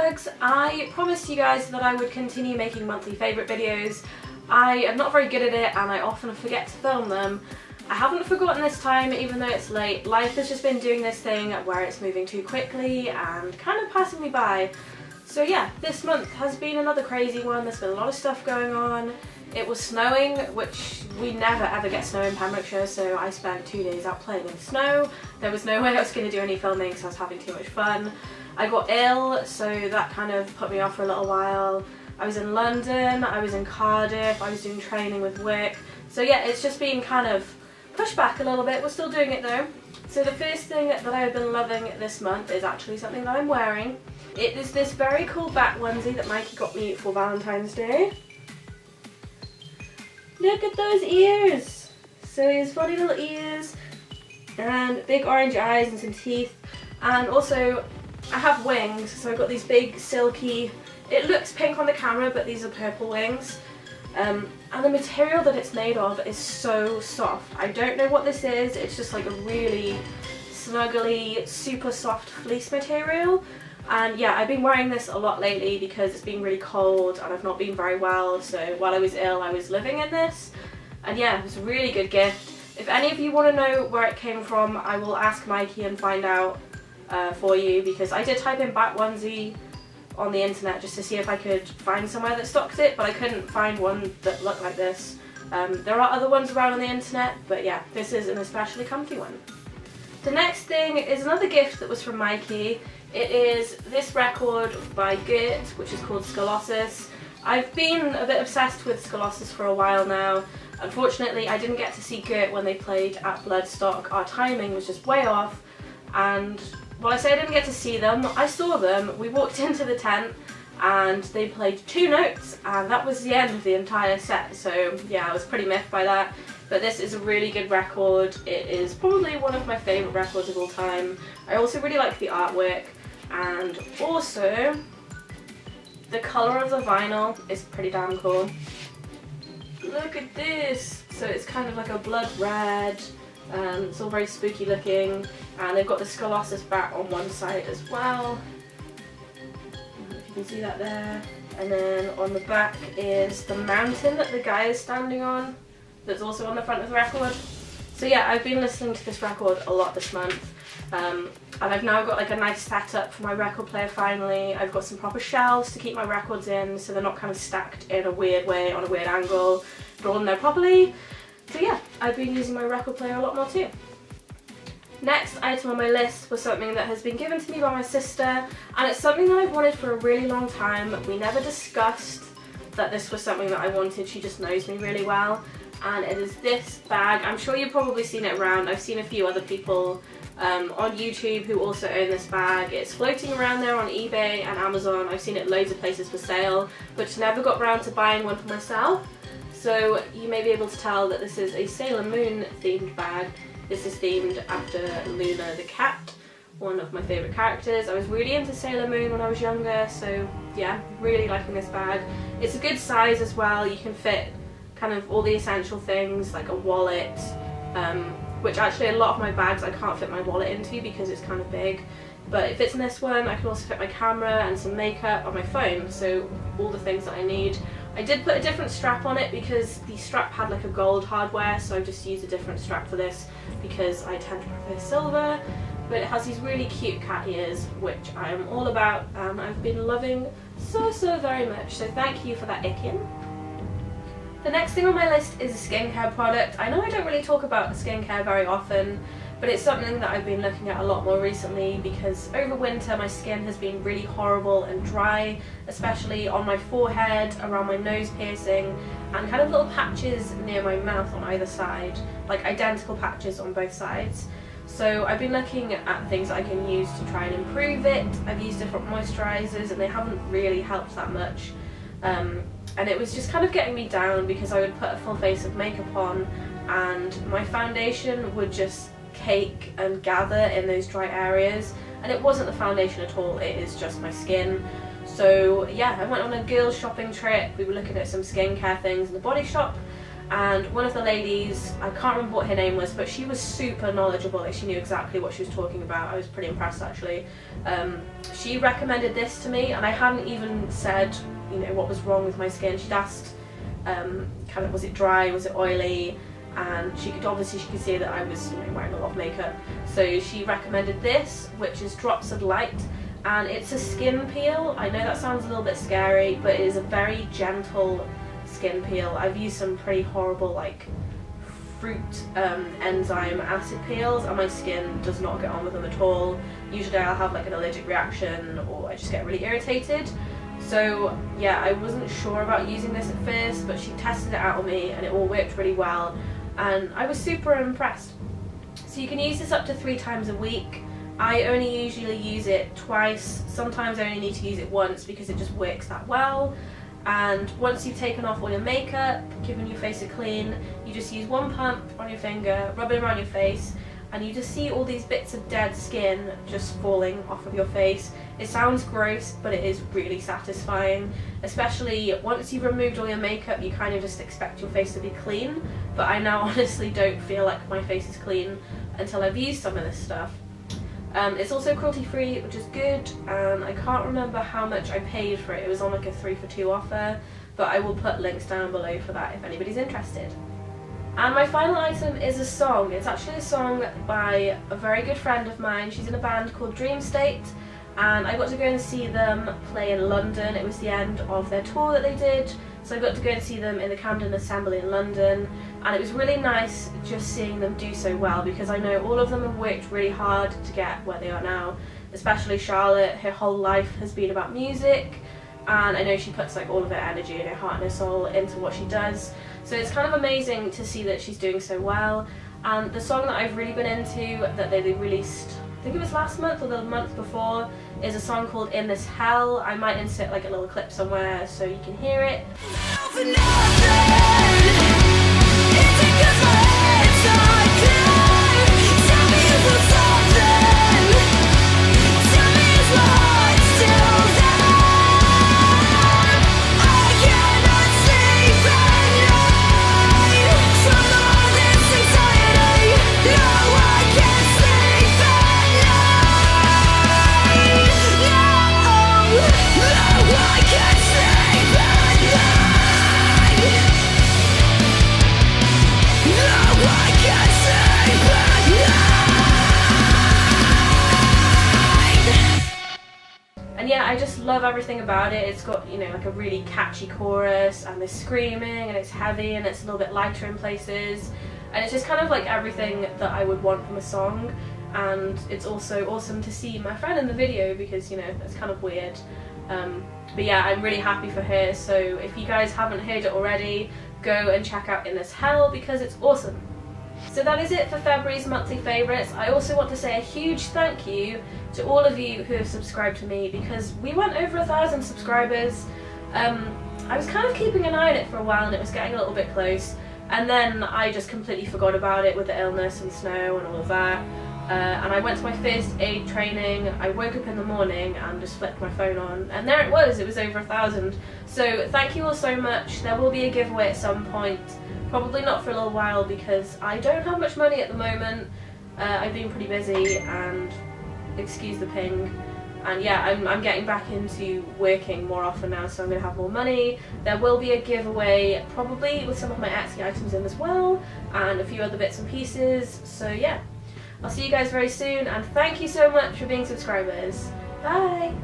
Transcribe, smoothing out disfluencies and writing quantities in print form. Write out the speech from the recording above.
vlogs. I promised you guys that I would continue making monthly favourite videos. I am not very good at it and I often forget to film them. I haven't forgotten this time, even though it's late. Life has just been doing this thing where it's moving too quickly and kind of passing me by. So yeah, this month has been another crazy one. There's been a lot of stuff going on. It was snowing, which we never ever get snow in Pembrokeshire, so I spent 2 days out playing in the snow. There was no way I was going to do any filming because I was having too much fun. I got ill, so that kind of put me off for a little while. I was in London, I was in Cardiff, I was doing training with work. So yeah, it's just been kind of pushed back a little bit. We're still doing it though. So the first thing that I've been loving this month is actually something that I'm wearing. It is this very cool bat onesie that Mikey got me for Valentine's Day. Look at those ears! So he has funny little ears and big orange eyes and some teeth, and also I have wings, so I've got these big silky, it looks pink on the camera but these are purple wings, and the material that it's made of is so soft. I don't know what this is, it's just like a really snuggly, super soft fleece material. And yeah, I've been wearing this a lot lately because it's been really cold and I've not been very well, so while I was ill I was living in this. And yeah, it was a really good gift. If any of you want to know where it came from, I will ask Mikey and find out for you, because I did type in bat onesie on the internet just to see if I could find somewhere that stocked it, but I couldn't find one that looked like this. There are other ones around on the internet, but yeah, this is an especially comfy one. The next thing is another gift that was from Mikey. It is this record by Gert, which is called Scolosis. I've been a bit obsessed with Scolosis for a while now. Unfortunately, I didn't get to see Gert when they played at Bloodstock. Our timing was just way off, and well, I say I didn't get to see them, I saw them. We walked into the tent and they played 2 notes and that was the end of the entire set, so yeah, I was pretty miffed by that. But this is a really good record. It is probably one of my favourite records of all time. I also really like the artwork, and also the colour of the vinyl is pretty damn cool. Look at this! So it's kind of like a blood red, it's all very spooky looking, and they've got the Scolosis bat on one side as well. If you can see that there. And then on the back is the mountain that the guy is standing on, that's also on the front of the record. So yeah, I've been listening to this record a lot this month, and I've now got like a nice setup for my record player finally. I've got some proper shelves to keep my records in so they're not kind of stacked in a weird way on a weird angle, but all in there properly. So yeah, I've been using my record player a lot more too. Next item on my list was something that has been given to me by my sister, and it's something that I've wanted for a really long time. We never discussed that this was something that I wanted, she just knows me really well. And it is this bag. I'm sure you've probably seen it around. I've seen a few other people on YouTube who also own this bag. It's floating around there on eBay and Amazon. I've seen it loads of places for sale, but just never got around to buying one for myself. So you may be able to tell that this is a Sailor Moon themed bag. This is themed after Luna the cat, one of my favourite characters. I was really into Sailor Moon when I was younger, so yeah, really liking this bag. It's a good size as well. You can fit kind of all the essential things like a wallet, which actually a lot of my bags I can't fit my wallet into because it's kind of big, but it fits in this one. I can also fit my camera and some makeup on my phone, so all the things that I need. I did put a different strap on it because the strap had like a gold hardware, so I just used a different strap for this because I tend to prefer silver. But it has these really cute cat ears, which I am all about, and I've been loving so very much, so thank you for that, Ikin. The next thing on my list is a skincare product. I know I don't really talk about skincare very often, but it's something that I've been looking at a lot more recently because over winter my skin has been really horrible and dry, especially on my forehead, around my nose piercing, and kind of little patches near my mouth on either side, like identical patches on both sides. So I've been looking at things that I can use to try and improve it. I've used different moisturisers and they haven't really helped that much. And it was just kind of getting me down because I would put a full face of makeup on and my foundation would just cake and gather in those dry areas, and it wasn't the foundation at all, it is just my skin. So yeah, I went on a girls shopping trip. We were looking at some skincare things in the Body Shop, and one of the ladies, I can't remember what her name was, but she was super knowledgeable, like she knew exactly what she was talking about. I was pretty impressed actually. She recommended this to me, and I hadn't even said, you know, what was wrong with my skin. She'd asked kind of, was it dry, was it oily, and she could see that I was, you know, wearing a lot of makeup. So she recommended this, which is Drops of Light, and it's a skin peel. I know that sounds a little bit scary, but it is a very gentle skin peel. I've used some pretty horrible like fruit enzyme acid peels, and my skin does not get on with them at all. Usually I'll have like an allergic reaction, or I just get really irritated. So yeah, I wasn't sure about using this at first, but she tested it out on me and it all worked really well, and I was super impressed. So you can use this up to 3 times a week. I only usually use it twice. Sometimes I only need to use it once because it just works that well. And once you've taken off all your makeup, given your face a clean, you just use 1 pump on your finger, rub it around your face, and you just see all these bits of dead skin just falling off of your face. It sounds gross, but it is really satisfying. Especially once you've removed all your makeup, you kind of just expect your face to be clean, but I now honestly don't feel like my face is clean until I've used some of this stuff. It's also cruelty free, which is good, and I can't remember how much I paid for it. It was on like a 3 for 2 offer, but I will put links down below for that if anybody's interested. And my final item is a song. It's actually a song by a very good friend of mine. She's in a band called Dream State, and I got to go and see them play in London. It was the end of their tour that they did, so I got to go and see them in the Camden Assembly in London, and it was really nice just seeing them do so well, because I know all of them have worked really hard to get where they are now. Especially Charlotte, her whole life has been about music, and I know she puts like all of her energy and her heart and her soul into what she does. So it's kind of amazing to see that she's doing so well. And the song that I've really been into that they released, I think it was last month or the month before, is a song called In This Hell. I might insert like a little clip somewhere so you can hear it. I just love everything about it. It's got, you know, like a really catchy chorus, and there's screaming, and it's heavy, and it's a little bit lighter in places, and it's just kind of like everything that I would want from a song. And it's also awesome to see my friend in the video because, you know, it's kind of weird. But yeah, I'm really happy for her, so if you guys haven't heard it already, go and check out In This Hell because it's awesome. So that is it for February's monthly favourites. I also want to say a huge thank you to all of you who have subscribed to me, because we went over 1,000 subscribers. I was kind of keeping an eye on it for a while and it was getting a little bit close, and then I just completely forgot about it with the illness and snow and all of that. And I went to my first aid training. I woke up in the morning and just flipped my phone on, and there it was over 1,000. So thank you all so much. There will be a giveaway at some point, probably not for a little while because I don't have much money at the moment. I've been pretty busy, and excuse the ping. And yeah, I'm getting back into working more often now, so I'm going to have more money. There will be a giveaway, probably with some of my Etsy items in as well, and a few other bits and pieces. So yeah, I'll see you guys very soon, and thank you so much for being subscribers. Bye!